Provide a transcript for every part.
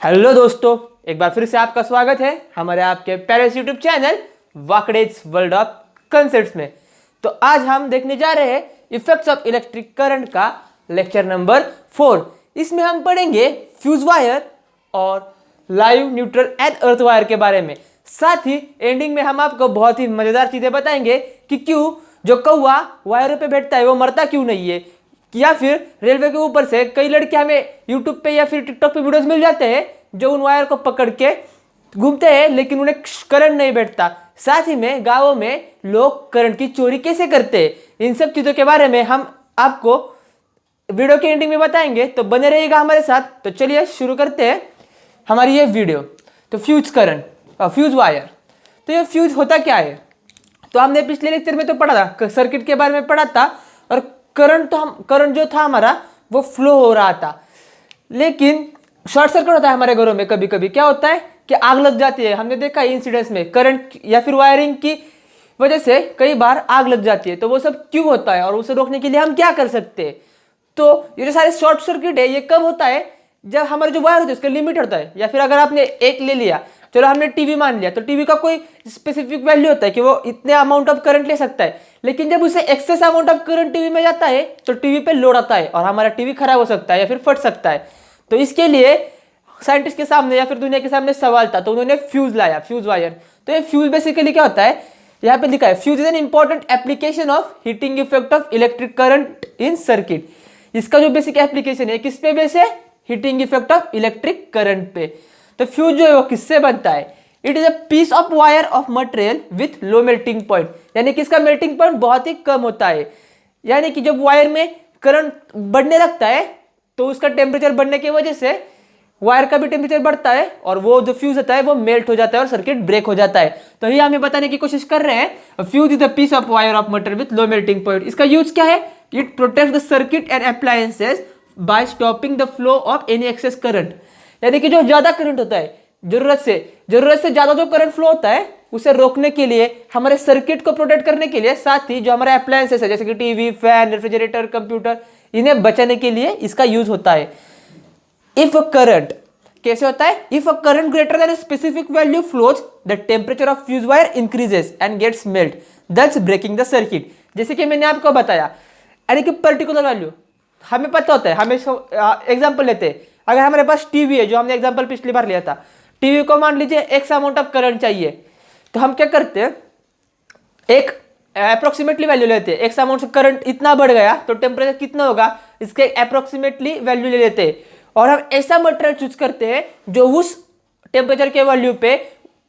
Hello दोस्तों, एक बार फिर से आपका स्वागत है हमारे आपके प्यारे से YouTube channel Wakde's world of concepts में। तो आज हम देखने जा रहे हैं इफेक्ट्स ऑफ इलेक्ट्रिक करंट का लेक्चर नंबर 4। इसमें हम पढ़ेंगे फ्यूज वायर और live, neutral and earth wire के बारे में। साथ ही एंडिंग में हम आपको बहुत ही मजेदार चीजें बताएंगे कि क्यों जो कौवा वायरों पे बैठता है वो मरता क्यों नहीं है, या फिर रेलवे के ऊपर से कई लड़के हमें यूट्यूब पे या फिर टिकटॉक पे वीडियोस मिल जाते हैं जो उन वायर को पकड़ के घूमते हैं लेकिन उन्हें करंट नहीं बैठता। साथ ही में गांवों में लोग करंट की चोरी कैसे करते हैं, इन सब चीजों के बारे में हम आपको वीडियो के एंडिंग में बताएंगे, तो बने रहिएगा हमारे साथ। तो चलिए शुरू करते हैं हमारी ये वीडियो। तो फ्यूज करंट और फ्यूज वायर, तो ये फ्यूज होता क्या है? तो हमने पिछले लेक्चर में तो पढ़ा था, सर्किट के बारे में पढ़ा था, और करंट जो था हमारा वो फ्लो हो रहा था। लेकिन शॉर्ट सर्किट होता है हमारे घरों में। कभी कभी क्या होता है कि आग लग जाती है। हमने देखा इंसिडेंट्स में करंट या फिर वायरिंग की वजह से कई बार आग लग जाती है। तो वो सब क्यों होता है और उसे रोकने के लिए हम क्या कर सकते हैं? तो ये जो सारे शॉर्ट सर्किट है ये कब होता है? जब हमारे जो वायर होते हैं उसका लिमिट होता है। या फिर अगर आपने एक ले लिया, चलो हमने टीवी मान लिया, तो टीवी का कोई स्पेसिफिक वैल्यू होता है कि वो इतने अमाउंट ऑफ करंट ले सकता है। लेकिन जब उसे excess amount of current TV में जाता है तो टीवी पे लोड आता है और हमारा टीवी खराब हो सकता है या फिर फट सकता है। तो इसके लिए साइंटिस्ट के सामने या फिर दुनिया के सामने सवाल था, तो उन्होंने फ्यूज लाया, फ्यूज वायर। तो ये फ्यूज बेसिकली क्या होता है, यहाँ पे लिखा है fuse is an important application of heating effect of electric current in circuit. इसका जो बेसिक एप्लीकेशन है किस पे बेस है? Heating effect of electric current पे। तो फ्यूज जो है वो किससे बनता है? It is a piece of wire of material with low melting point, यानी कि इसका मेल्टिंग पॉइंट बहुत ही कम होता है। यानी कि जब वायर में करंट बढ़ने लगता है तो उसका टेम्परेचर बढ़ने की वजह से वायर का भी टेम्परेचर बढ़ता है और वो जो फ्यूज होता है वो मेल्ट हो जाता है और सर्किट ब्रेक हो जाता है। तो ये हमें बताने की कोशिश कर रहे हैं, fuse is the piece of wire of material with low melting point. इसका यूज क्या है? It protect the circuit and appliances by stopping the flow of any excess current. यानी कि जो ज्यादा करंट होता है, जरूरत से ज्यादा जो करंट फ्लो होता है उसे रोकने के लिए, हमारे सर्किट को प्रोटेक्ट करने के लिए, साथ ही जो हमारे अप्लायंसेस है जैसे कि टीवी, फैन, रेफ्रिजरेटर, कंप्यूटर, इन्हें बचाने के लिए इसका यूज होता है। इफ करंट कैसे होता है? If a current greater than a specific value flows, the temperature of fuse wire increases and gets melt, that's breaking the circuit. जैसे कि मैंने आपको बताया, यानी कि पर्टिकुलर वैल्यू हमें पता होता है। हमें एग्जांपल लेते हैं, अगर हमारे पास टीवी है, जो हमने एग्जांपल पिछली बार लिया था, टीवी को मान लीजिए एक्स अमाउंट ऑफ करंट चाहिए, तो हम क्या करते हैं, एक अप्रोक्सीमेटली वैल्यू लेते हैं। एक्स अमाउंट से करंट इतना बढ़ गया तो टेम्परेचर कितना होगा, इसके अप्रोक्सीमेटली वैल्यू ले लेते हैं और हम ऐसा मटेरियल चूज करते हैं जो उस टेम्परेचर के वैल्यू पे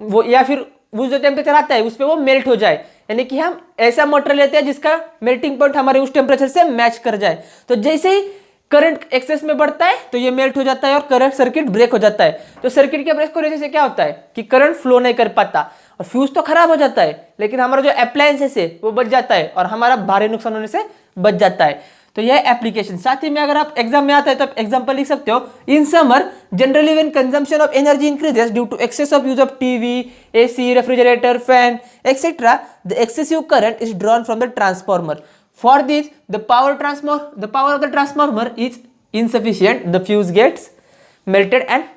वो, या फिर उस जो टेम्परेचर आता है उस पे वो मेल्ट हो जाए। यानी कि हम ऐसा मटेरियल लेते हैं जिसका मेल्टिंग पॉइंट हमारे उस टेम्परेचर से मैच कर जाए। तो जैसे ही करंट एक्सेस में बढ़ता है तो ये मेल्ट हो जाता है और करंट सर्किट ब्रेक हो जाता है। तो सर्किट के ब्रेक होने से क्या होता है कि करंट फ्लो नहीं कर पाता और फ्यूज तो खराब हो जाता है, लेकिन हमारा जो अप्लायंसेस है वो बच जाता है और हमारा भारी नुकसान होने से बच जाता है। तो यह एप्लीकेशन। साथ ही में अगर आप एग्जाम में आता है तो आप एग्जांपल लिख सकते हो, in summer generally when consumption of energy increases due to excess of use of TV, AC, refrigerator, fan etcetera, the excessive current is drawn from the transformer. For this, the power of the transformer is insufficient. The fuse gets melted and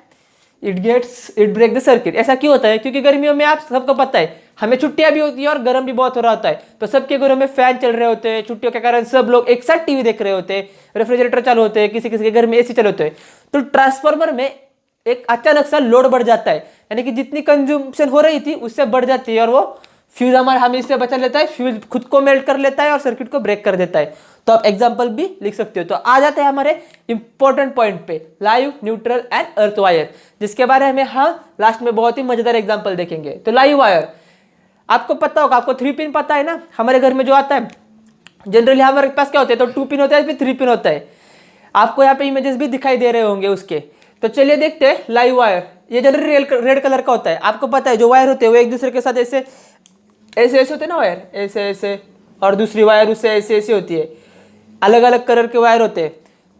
it break the circuit. ऐसा क्यों होता है? क्योंकि गर्मियों में आप सबको पता है हमें छुट्टियां भी होती है और गर्म भी बहुत हो रहा होता है। तो सबके घरों में फैन चल रहे होते हैं, छुट्टियों के कारण सब लोग एक साथ टीवी देख रहे होते हैं, रेफ्रिजरेटर चालू होते हैं, किसी किसी के घर में एसी चल होते हैं। तो ट्रांसफार्मर में एक अचानक सा लोड बढ़ जाता है, यानी कि जितनी कंज्यूमशन हो रही थी उससे बढ़ जाती है और वो फ्यूज हमें इससे बचा लेता है, फ्यूज खुद को मेल्ट कर लेता है और सर्किट को ब्रेक कर देता है। तो आप एग्जांपल भी लिख सकते हो। तो आ जाते हैं हमारे इंपॉर्टेंट पॉइंट पे, live, neutral and earth wire, जिसके बारे में हम लास्ट में बहुत ही मजेदार एग्जांपल देखेंगे। तो लाइव वायर आपको पता होगा, आपको 3 पिन पता है ना, हमारे घर में जो आता है जनरली हमारे पास क्या होता है, तो 2 पिन होता है, फिर 3 पिन होता है। आपको यहाँ पे इमेजेस भी दिखाई दे रहे होंगे उसके। तो चलिए देखते हैं लाइव वायर। ये जनरली रेड कलर का होता है। आपको पता है जो वायर होते हैं वो एक दूसरे के साथ ऐसे होते हैं ना, वायर ऐसे, और दूसरी वायर उससे ऐसे होती है। अलग अलग कलर के वायर होते हैं।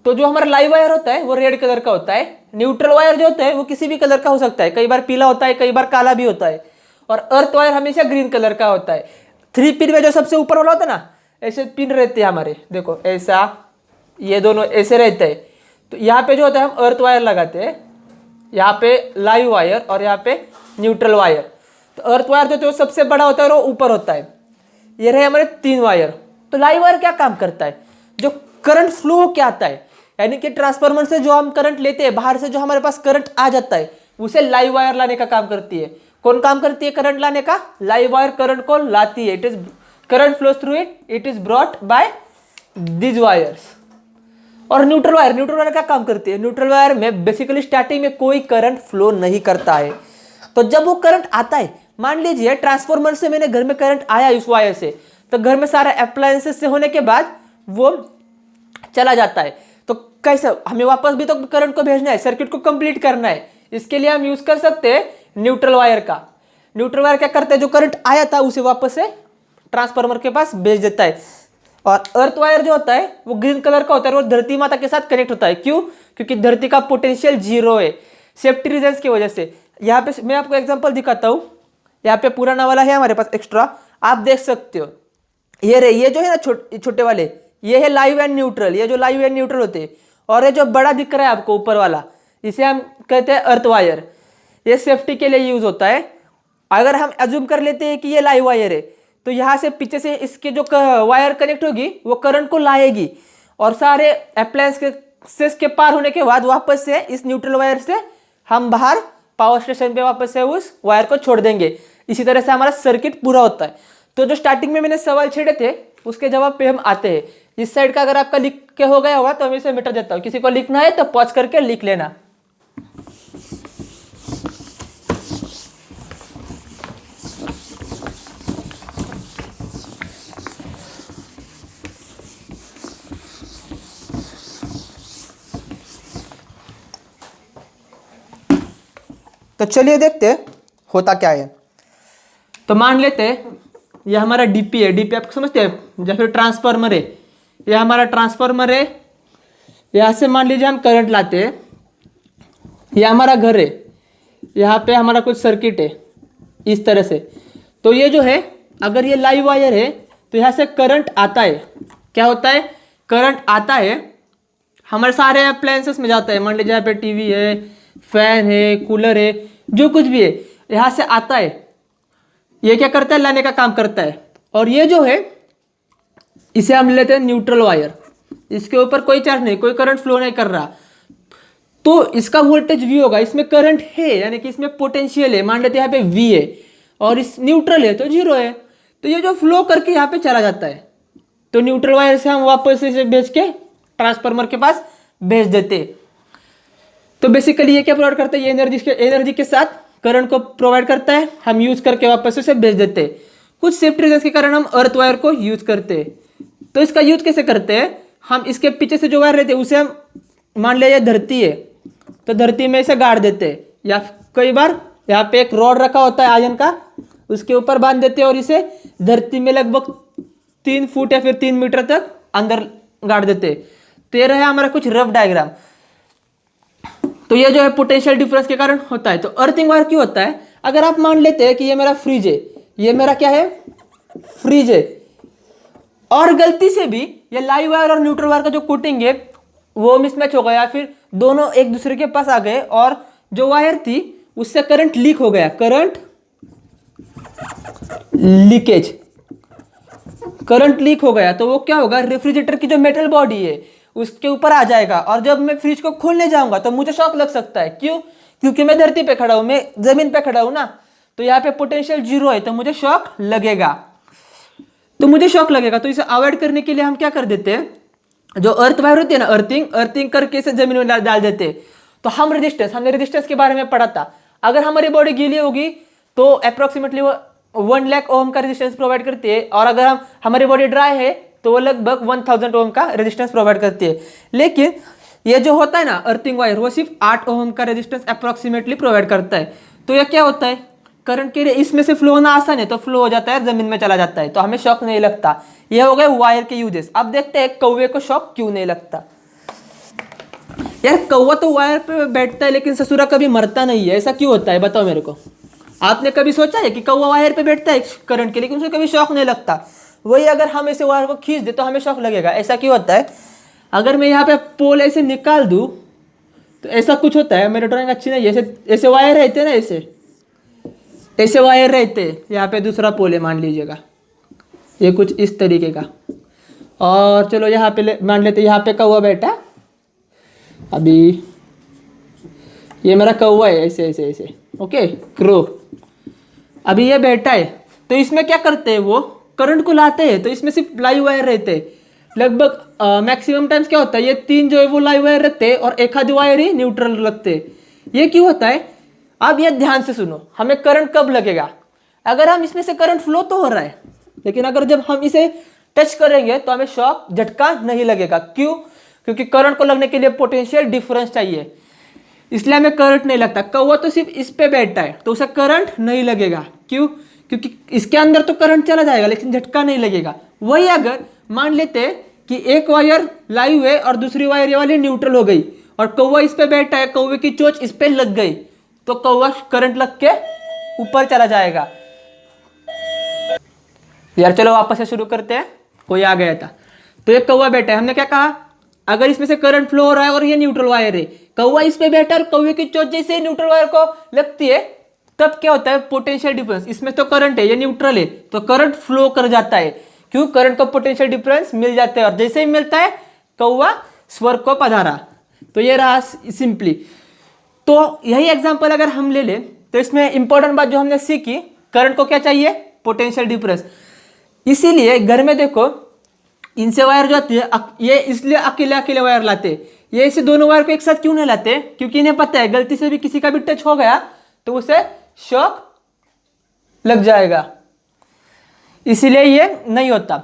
तो जो हमारा लाइव वायर होता है वो रेड कलर का होता है। न्यूट्रल वायर जो होता है वो किसी भी कलर का हो सकता है, कई बार पीला होता है, कई बार काला भी होता है। और अर्थ वायर हमेशा ग्रीन कलर का होता है। 3 पिन में जो सबसे ऊपर वाला होता है ना, ऐसे पिन रहते हैं हमारे, देखो ऐसा, ये दोनों ऐसे रहते हैं। तो यहाँ पे जो होता है हम अर्थ वायर लगाते हैं, यहाँ पे लाइव वायर और यहाँ पे न्यूट्रल वायर। तो अर्थ वायर जो सबसे बड़ा होता है वो ऊपर होता है। ये रहे हमारे 3 वायर। तो लाइव वायर क्या काम करता है, जो करंट फ्लो होके आता है, यानी कि ट्रांसफार्मर से जो हम करंट लेते हैं, बाहर से जो हमारे पास करंट आ जाता है, उसे लाइव वायर लाने का काम करती है। कौन काम करती है करंट लाने का? लाइव वायर करंट को लाती है। It is current flows through it is brought by this wires. और न्यूट्रल वायर क्या काम करती है? न्यूट्रल वायर में बेसिकली स्टार्टिंग में कोई करंट फ्लो नहीं करता है। तो जब वो करंट आता है, मान लीजिए ट्रांसफार्मर से मेरे घर में करंट आया इस वायर से, तो घर में सारे अप्लायंसेस से होने के बाद वो चला जाता है। तो कैसे हमें वापस भी तो करंट को भेजना है, सर्किट को कंप्लीट करना है, इसके लिए हम यूज कर सकते हैं न्यूट्रल वायर का। न्यूट्रल वायर क्या करता है, जो करंट आया था उसे वापस से ट्रांसफार्मर के पास भेज देता है। और अर्थ वायर जो होता है वो ग्रीन कलर का होता है, वो धरती माता के साथ कनेक्ट होता है। क्यों? क्योंकि धरती का पोटेंशियल 0 है, सेफ्टी रीजंस की वजह से। यहाँ पे मैं आपको एग्जांपल दिखाता हूँ। यहाँ पे पुराना वाला है हमारे पास एक्स्ट्रा, आप देख सकते हो। ये जो है ना छोटे वाले, ये है लाइव एंड न्यूट्रल। ये जो लाइव एंड न्यूट्रल होते हैं, और ये जो बड़ा दिख रहा है आपको ऊपर वाला, इसे हम कहते हैं अर्थ वायर। ये सेफ्टी के लिए यूज होता है। अगर हम अज्यूम कर लेते हैं कि ये लाइव वायर है, तो यहाँ से पीछे से इसके जो वायर कनेक्ट होगी वो करंट को लाएगी, और सारे अप्लायंसेस के पार होने के बाद वापस से इस न्यूट्रल वायर से हम बाहर पावर स्टेशन पे वापस से उस वायर को छोड़ देंगे। इसी तरह से हमारा सर्किट पूरा होता है। तो जो स्टार्टिंग में मैंने सवाल छेड़े थे उसके जवाब पे हम आते हैं। इस साइड का अगर आपका लिख के हो गया होगा तो मैं इसे मिटा देता हूँ। किसी को लिखना है तो पॉज करके लिख लेना। तो चलिए देखते होता क्या है। तो मान लेते ये हमारा डीपी है। डीपी आप समझते हैं, जैसे ट्रांसफार्मर है, ये हमारा ट्रांसफार्मर है। यहाँ से मान लीजिए हम करंट लाते हैं, यह हमारा घर है, यहाँ पे हमारा कुछ सर्किट है इस तरह से। तो ये जो है, अगर ये लाइव वायर है तो यहाँ से करंट आता है। क्या होता है? करंट आता है, हमारे सारे अप्लायंसेस में जाता है। मान लीजिए यहाँ पे टीवी है, फैन है, कूलर है, जो कुछ भी है, यहाँ से आता है। ये क्या करता है? लाने का काम करता है। और ये जो है, इसे हम लेते हैं न्यूट्रल वायर। इसके ऊपर कोई चार्ज नहीं, कोई करंट फ्लो नहीं कर रहा, तो इसका वोल्टेज V होगा। इसमें करंट है, यानी कि इसमें पोटेंशियल है। मान लेते हैं यहाँ पे V है, और इस न्यूट्रल है तो 0 है। तो ये जो फ्लो करके यहाँ पे चला जाता है, तो न्यूट्रल वायर से हम वापस इसे भेज के ट्रांसफार्मर के पास भेज देते। तो बेसिकली ये क्या प्रोवाइड करता है? ये एनर्जी के साथ करंट को प्रोवाइड करता है। हम यूज करके वापस उसे भेज देते। कुछ सेफ्टी रीजंस के कारण हम अर्थ वायर को यूज करते हैं। तो इसका यूज कैसे करते हैं? हम इसके पीछे से जो वायर रहते हैं उसे हम, मान लिया धरती है तो धरती में इसे गाड़ देते हैं, या कई बार यहाँ पे एक रॉड रखा होता है आयरन का, उसके ऊपर बांध देते हैं और इसे धरती में लगभग 3 फुट या फिर 3 मीटर तक अंदर गाड़ देते हैं। तो ये रहा हमारा कुछ रफ डायग्राम। तो ये जो है पोटेंशियल डिफरेंस के कारण होता है। तो अर्थिंग वायर क्यों होता है? अगर आप मान लेते हैं कि ये मेरा फ्रिज है, ये मेरा क्या है? फ्रिज है, और गलती से भी ये लाइव वायर और न्यूट्रल वायर का जो कोटिंग है वो मिसमैच हो गया, फिर दोनों एक दूसरे के पास आ गए, और जो वायर थी उससे करंट लीक हो गया। करंट लीकेज, करंट लीक हो गया, तो वो क्या होगा? रेफ्रिजरेटर की जो मेटल बॉडी है उसके ऊपर आ जाएगा, और जब मैं फ्रिज को खोलने जाऊंगा तो मुझे शॉक लग सकता है। क्यों? क्योंकि मैं धरती पे खड़ा हूं, मैं जमीन पे खड़ा हूं ना, तो यहाँ पे पोटेंशियल 0 है, तो मुझे शॉक लगेगा। तो इसे अवॉइड करने के लिए हम क्या कर देते हैं? जो अर्थ वायर होती है ना, अर्थिंग करके इसे जमीन में डाल देते हैं। तो हमने रेजिस्टेंस के बारे में पढ़ा था। अगर हमारी बॉडी गीली होगी तो अप्रोक्सीमेटली वो 1 लाख ओम का रेजिस्टेंस प्रोवाइड करती है, और अगर हमारी बॉडी ड्राई है तो वो लगभग 1000 ओम का रेजिस्टेंस प्रोवाइड करती है। लेकिन ये जो होता है ना अर्थिंग वायर, वो सिर्फ 8 ओम का रेजिस्टेंस अप्रोक्सीमेटली प्रोवाइड करता है। तो ये क्या होता है? करंट के लिए इसमें से फ्लो होना आसान है, तो फ्लो हो जाता है, जमीन में चला जाता है, तो हमें शॉक नहीं लगता। ये हो गए वायर के यूजेस। अब देखते हैं कौवे को शॉक क्यों नहीं लगता। यार कौवा तो वायर पे बैठता है लेकिन ससुरा कभी मरता नहीं है, ऐसा क्यों होता है? बताओ मेरे को। आपने कभी सोचा है कि कौवा वायर पे बैठता है करंट के, लेकिन उसे कभी शॉक नहीं लगता? वही अगर हम ऐसे वायर को खींच दे तो हमें शॉक लगेगा। ऐसा क्यों होता है? अगर मैं यहाँ पे पोल ऐसे निकाल दूं तो ऐसा कुछ होता है, मेरी ड्राइंग अच्छी नहीं है, ऐसे ऐसे वायर रहते हैं ना, ऐसे वायर रहते हैं। यहाँ पे दूसरा पोल है मान लीजिएगा, ये कुछ इस तरीके का। और चलो यहाँ पे मान लेते यहाँ पे कौवा बैठा, अभी ये मेरा कौवा है, ऐसे ऐसे ऐसे, ओके, क्रो। अभी ये बैठा है, तो इसमें क्या करते हैं, वो करंट को लाते हैं। तो इसमें सिर्फ लाइव वायर रहते हैं, लगभग मैक्सिमम टाइम्स क्या होता है, ये 3 जो है वो लाइव वायर रहते हैं और एक आधी वायर ही न्यूट्रल लगते हैं। ये क्यों होता है, अब ये ध्यान से सुनो, हमें करंट कब लगेगा, अगर हम इसमें से करंट फ्लो तो हो रहा है, लेकिन अगर जब हम इसे टच करेंगे तो हमें शॉक झटका नहीं लगेगा। क्यों, क्योंकि करंट को लगने के लिए पोटेंशियल डिफरेंस चाहिए, इसलिए हमें करंट नहीं लगता। कौवा तो सिर्फ इस पे बैठा है तो उसे करंट नहीं लगेगा। क्यों, क्योंकि इसके अंदर तो करंट चला जाएगा लेकिन झटका नहीं लगेगा। वही अगर मान लेते कि एक वायर लाइव है और दूसरी वायर ये वाली न्यूट्रल हो गई और कौवा इस पे बैठा है, कौवे की चोंच इस पे लग गई, तो कौवा करंट लग के ऊपर चला जाएगा। यार चलो वापस से शुरू करते हैं, कोई आ गया था। तो ये कौवा बैठा है, हमने क्या कहा, अगर इसमें से करंट फ्लो हो रहा है और ये न्यूट्रल वायर है, कौवा इस पे बैठा है और कौवे की चोंच जैसे न्यूट्रल वायर को लगती है, तब क्या होता है, पोटेंशियल डिफरेंस, इसमें तो करंट है, ये न्यूट्रल है, तो करंट फ्लो कर जाता है। क्यों, करंट का पोटेंशियल डिफरेंस मिल जाता है, और जैसे ही मिलता है कौवा स्वर्ग को पधारा। तो ये रहा सिंपली। तो यही एग्जांपल अगर हम ले लें तो इसमें इंपॉर्टेंट बात जो हमने सीखी, करंट को क्या चाहिए, पोटेंशियल डिफरेंस। इसीलिए घर में देखो, इनसे वायर जो आती है, ये इसलिए अकेले अकेले वायर लाते, ये इसे दोनों वायर को एक साथ क्यों नहीं लाते, क्योंकि इन्हें पता है गलती से भी किसी का भी टच हो गया तो उसे शॉक लग जाएगा, इसीलिए ये नहीं होता।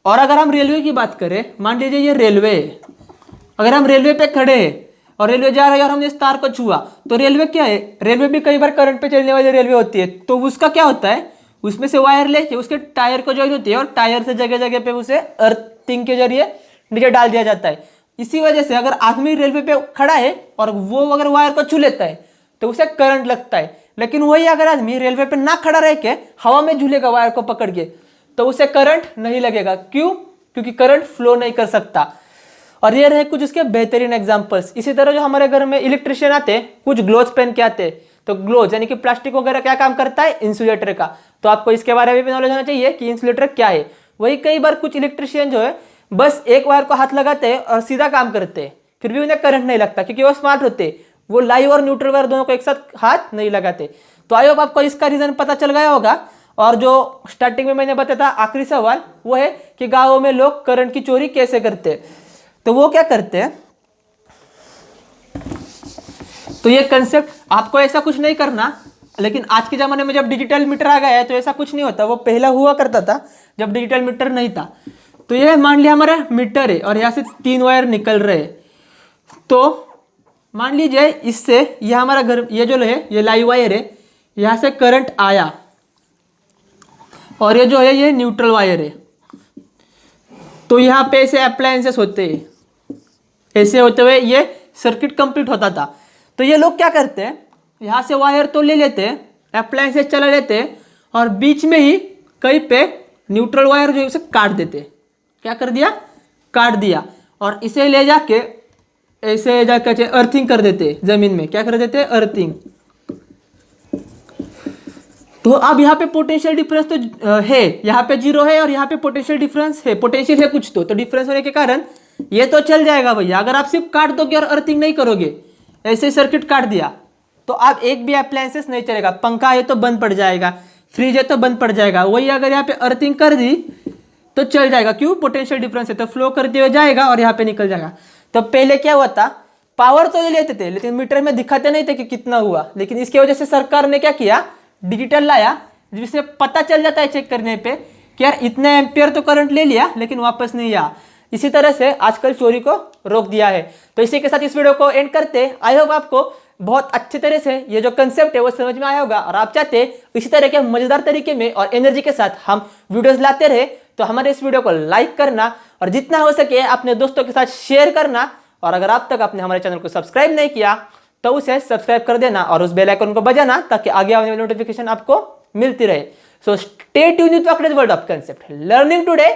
और अगर हम रेलवे की बात करें, मान लीजिए ये रेलवे है, अगर हम रेलवे पे खड़े हैं और रेलवे जा रहा है और हमने इस तार को छुआ, तो रेलवे क्या है, रेलवे भी कई बार करंट पे चलने वाली रेलवे होती है, तो उसका क्या होता है, उसमें से वायर लेके उसके टायर को ज्वाइन होती है और टायर से जगह जगह पे उसे अर्थिंग के जरिए नीचे डाल दिया जाता है। इसी वजह से अगर आदमी रेलवे पे खड़ा है और वो अगर वायर को छू लेता है तो उसे करंट लगता है, लेकिन वही अगर आदमी रेलवे पे ना खड़ा रह के हवा में झूलेगा वायर को पकड़ के, तो उसे करंट नहीं लगेगा। क्यों, क्योंकि करंट फ्लो नहीं कर सकता। और ये रहे कुछ इसके बेहतरीन एग्जांपल्स। इसी तरह जो हमारे घर में इलेक्ट्रिशियन आते, कुछ ग्लोव्स पहन के आते, तो ग्लोव्स यानी कि प्लास्टिक वगैरह क्या काम करता है, इंसुलेटर का। तो आपको इसके बारे में भी नॉलेज होना चाहिए कि इंसुलेटर क्या है। वही कई बार कुछ इलेक्ट्रिशियन जो है बस एक वायर को हाथ लगाते हैं और सीधा काम करते हैं, फिर भी उन्हें करंट नहीं लगता, क्योंकि वो स्मार्ट होते, वो लाइव और न्यूट्रल वायर दोनों को एक साथ हाथ नहीं लगाते। तो आई होप आपको इसका रीजन पता चल गया होगा। और जो स्टार्टिंग में मैंने बताया था आखिरी सवाल, वो है कि गाँवों में लोग करंट की चोरी कैसे करते हैं। तो वो क्या करते हैं, तो ये कंसेप्ट आपको ऐसा कुछ नहीं करना, लेकिन आज के ज़माने में जब डिजिटल मीटर आ गया है तो ऐसा कुछ नहीं होता। वो पहला हुआ करता था जब डिजिटल मीटर नहीं था। तो ये मान लिया हमारा मीटर है और यहाँ से 3 वायर निकल रहे हैं, तो मान लीजिए इससे यह हमारा घर, ये जो है ये लाइव वायर है, यहाँ से करंट आया और ये जो है ये न्यूट्रल वायर है। तो यहाँ पे ऐसे अप्लायंसेस होते हैं, ऐसे होते हुए ये सर्किट कंप्लीट होता था। तो ये लोग क्या करते हैं, यहाँ से वायर तो ले लेते हैं, अप्लायंसेस चला लेते हैं और बीच में ही कहीं पे न्यूट्रल वायर जो है उसे काट देते। क्या कर दिया, काट दिया, और इसे ले जाके ऐसे जाके अर्थिंग कर देते जमीन में। क्या कर देते, अर्थिंग। तो अब यहाँ पे पोटेंशियल डिफरेंस तो है, यहाँ पे 0 है और यहाँ पे पोटेंशियल डिफरेंस है, पोटेंशियल है कुछ तो डिफरेंस होने के कारण ये तो चल जाएगा भैया। अगर आप सिर्फ काट दोगे और अर्थिंग नहीं करोगे, ऐसे सर्किट काट दिया, तो आप एक भी अप्लायंसेस नहीं चलेगा। पंखा है तो बंद पड़ जाएगा, फ्रिज है तो बंद पड़ जाएगा। वही अगर यहाँ पे अर्थिंग कर दी तो चल जाएगा। क्यों, पोटेंशियल डिफरेंस है, तो फ्लो करते हुए जाएगा और यहाँ पे निकल जाएगा। तो पहले क्या हुआ था, पावर तो ले लेते थे लेकिन मीटर में दिखाते नहीं थे कि कितना हुआ। लेकिन इसकी वजह से सरकार ने क्या किया, डिजिटल लाया, जिसमें पता चल जाता है चेक करने पे कि यार इतने एम्पियर तो करंट ले लिया लेकिन वापस नहीं आया। इसी तरह से आजकल चोरी को रोक दिया है। तो इसी के साथ इस वीडियो को एंड करते। आई होप आपको बहुत अच्छे तरह से ये जो कंसेप्ट है वो समझ में आया होगा, और आप चाहते इसी तरह के मजेदार तरीके में और एनर्जी के साथ हम वीडियोस लाते रहे, तो हमारे इस वीडियो को लाइक करना और जितना हो सके अपने दोस्तों के साथ शेयर करना। और अगर आप तक आपने हमारे चैनल को सब्सक्राइब नहीं किया तो उसे सब्सक्राइब कर देना और उस बेल आइकन को बजाना, ताकि आगे आने वाली नोटिफिकेशन आपको मिलती रहे। So stay tuned with Wakde's world of concept, learning today,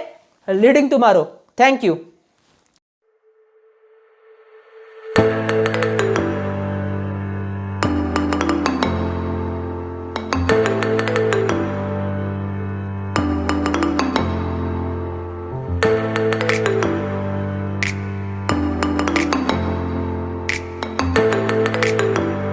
leading tomorrow. Thank you.